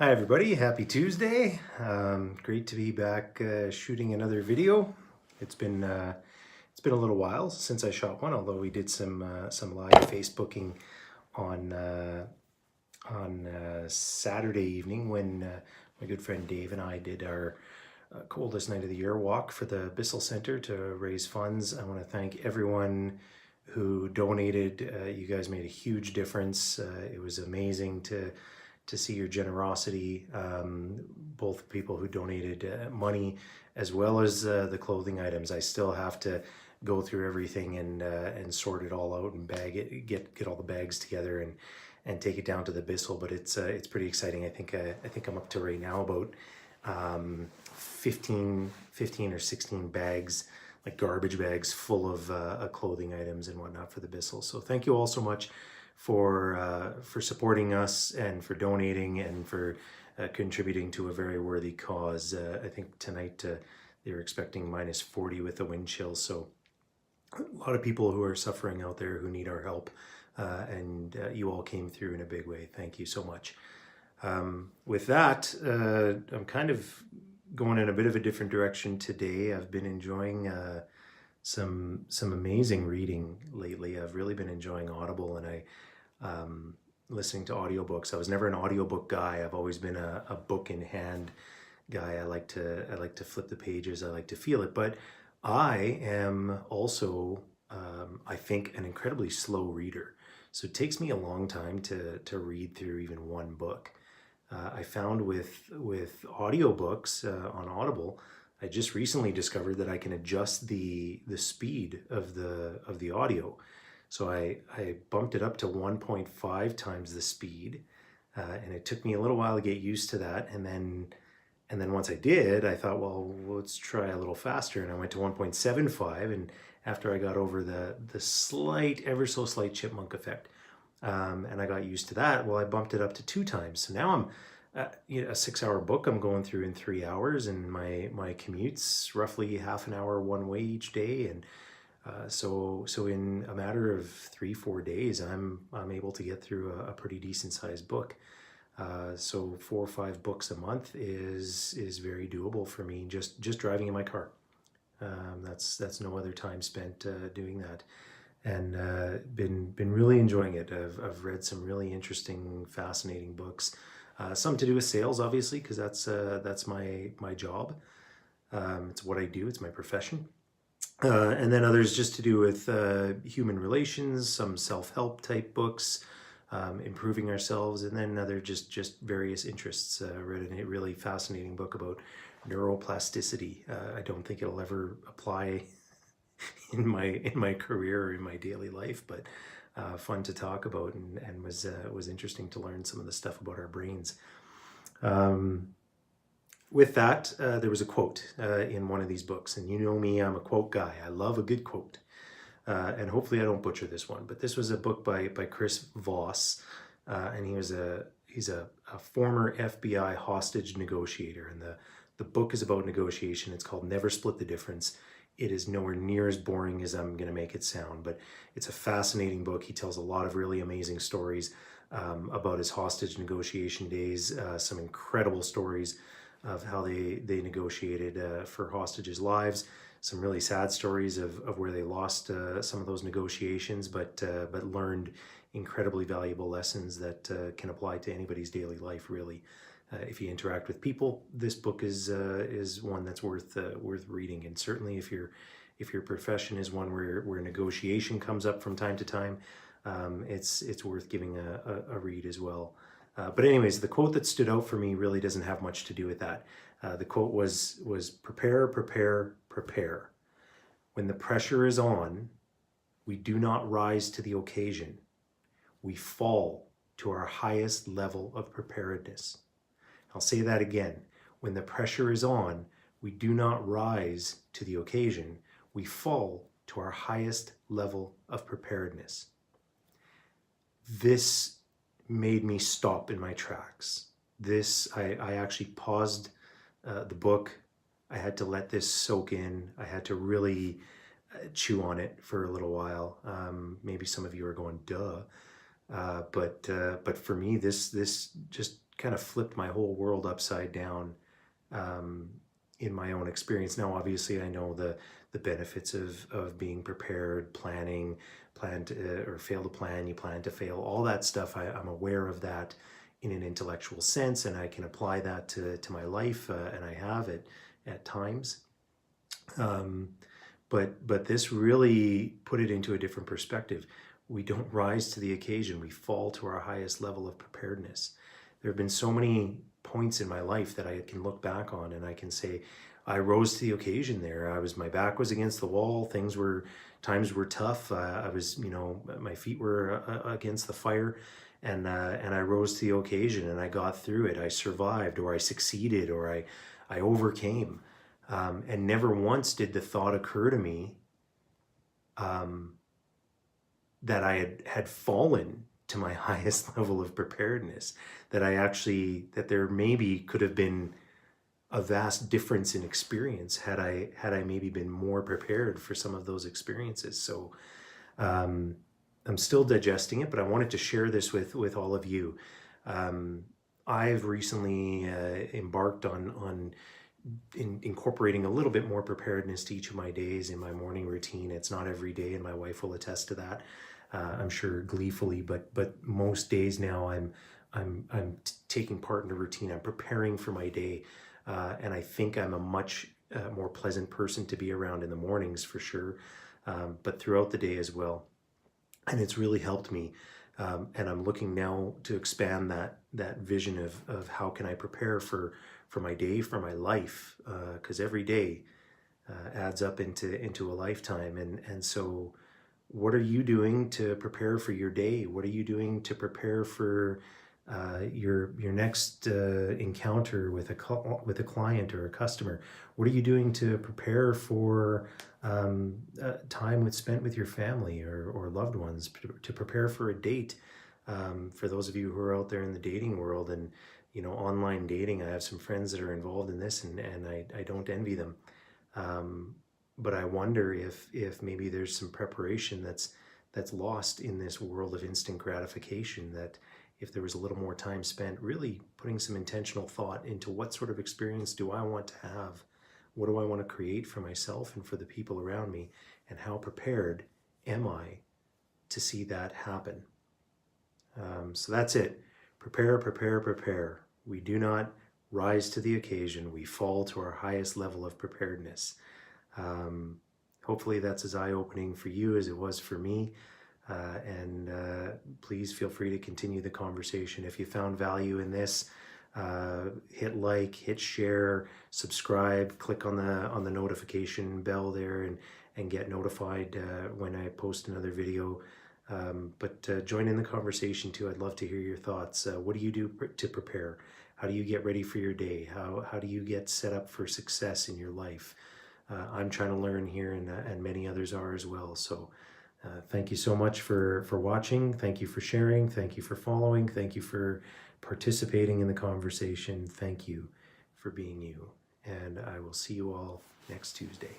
Hi everybody, happy Tuesday. Great to be back shooting another video. It's been a little while since I shot one, although we did some live Facebooking on Saturday evening when my good friend Dave and I did our coldest night of the year walk for the Bissell Center to raise funds. I want to thank everyone who donated. You guys made a huge difference. It was amazing to see your generosity, both people who donated money as well as the clothing items. I still have to go through everything and sort it all out and bag it, get all the bags together and take it down to the Bissell. But it's pretty exciting. I think I'm up to right now about 15 or 16 bags, like garbage bags full of clothing items and whatnot for the Bissell. So thank you all so much for supporting us and for donating and for contributing to a very worthy cause. I think tonight they were expecting -40 with the wind chill, so a lot of people who are suffering out there who need our help, and you all came through in a big way. Thank you so much. With that, I'm kind of going in a bit of a different direction today. I've been enjoying some amazing reading lately. I've really been enjoying Audible, and listening to audiobooks. I was never an audiobook guy. I've always been a book in hand guy. I like to flip the pages. I like to feel it. But I am also, I think, an incredibly slow reader. So it takes me a long time to read through even one book. I found with audiobooks on Audible, I just recently discovered that I can adjust the speed of the audio. So I bumped it up to 1.5 times the speed, and it took me a little while to get used to that. And then once I did, I thought, well, let's try a little faster, and I went to 1.75. And after I got over the slight, ever so slight chipmunk effect, and I got used to that, well, I bumped it up to 2 times. So now I'm a 6-hour book I'm going through in 3 hours, and my commute's roughly half an hour one way each day. And so in a matter of 3-4 days, I'm able to get through a pretty decent sized book. So 4 or 5 books a month is very doable for me, just driving in my car. That's no other time spent doing that, and been really enjoying it. I've read some really interesting, fascinating books. Some to do with sales, obviously, because that's my job. It's what I do. It's my profession. And then others just to do with human relations, some self-help type books, improving ourselves, and then other just various interests. Read a really fascinating book about neuroplasticity. I don't think it'll ever apply in my career or in my daily life, but fun to talk about, and was interesting to learn some of the stuff about our brains. With that, there was a quote in one of these books, and you know me, I'm a quote guy. I love a good quote, and hopefully I don't butcher this one. But this was a book by Chris Voss, and he's a former FBI hostage negotiator, and the book is about negotiation. It's called Never Split the Difference. It is nowhere near as boring as I'm going to make it sound, but it's a fascinating book. He tells a lot of really amazing stories about his hostage negotiation days, some incredible stories of how they negotiated for hostages' lives. Some really sad stories of where they lost some of those negotiations, but learned incredibly valuable lessons that can apply to anybody's daily life, really. If you interact with people, this book is one that's worth reading. And certainly if your profession is one where negotiation comes up from time to time, it's worth giving a read as well. But anyways, the quote that stood out for me really doesn't have much to do with that. The quote was prepare, prepare, prepare. When the pressure is on, we do not rise to the occasion. We fall to our highest level of preparedness. I'll say that again. When the pressure is on, we do not rise to the occasion. We fall to our highest level of preparedness. This made me stop in my tracks. I actually paused the book. I had to let this soak in. I had to really chew on it for a little while. Maybe some of you are going, duh. But for me, this just kind of flipped my whole world upside down, um, in my own experience. Now, obviously, I know the benefits of being prepared, planning, plan to or fail to plan, you plan to fail, all that stuff. I'm aware of that in an intellectual sense, and I can apply that to my life, and I have it at times. Um, but this really put it into a different perspective. We don't rise to the occasion, we fall to our highest level of preparedness. There have been so many points in my life that I can look back on and I can say, I rose to the occasion there. My back was against the wall. Times were tough. I was, my feet were against the fire, and I rose to the occasion and I got through it. I survived, or I succeeded, or I overcame. And never once did the thought occur to me, um, that I had fallen to my highest level of preparedness, that there maybe could have been a vast difference in experience had I maybe been more prepared for some of those experiences. So um, I'm still digesting it, but I wanted to share this with all of you. Um, I've recently embarked on incorporating a little bit more preparedness to each of my days in my morning routine. It's not every day, and my wife will attest to that. I'm sure gleefully, but most days now taking part in a routine. I'm preparing for my day, and I think I'm a much more pleasant person to be around in the mornings for sure, but throughout the day as well. And it's really helped me. And I'm looking now to expand that vision of how can I prepare for my day, for my life, because every day adds up into a lifetime. And so, what are you doing to prepare for your day? What are you doing to prepare for your next encounter with a client or a customer? What are you doing to prepare for time spent with your family or loved ones? To prepare for a date. For those of you who are out there in the dating world and online dating, I have some friends that are involved in this, and I don't envy them. But I wonder if maybe there's some preparation that's lost in this world of instant gratification, that if there was a little more time spent really putting some intentional thought into what sort of experience do I want to have, what do I want to create for myself and for the people around me, and how prepared am I to see that happen. So that's it. Prepare, prepare, prepare. We do not rise to the occasion. We fall to our highest level of preparedness. Hopefully that's as eye-opening for you as it was for me. And please feel free to continue the conversation. If you found value in this, hit like, hit share, subscribe, click on the notification bell there, and get notified when I post another video. But join in the conversation too. I'd love to hear your thoughts. What do you do to prepare? How do you get ready for your day? How do you get set up for success in your life? I'm trying to learn here, and many others are as well. So thank you so much for watching. Thank you for sharing. Thank you for following. Thank you for participating in the conversation. Thank you for being you. And I will see you all next Tuesday.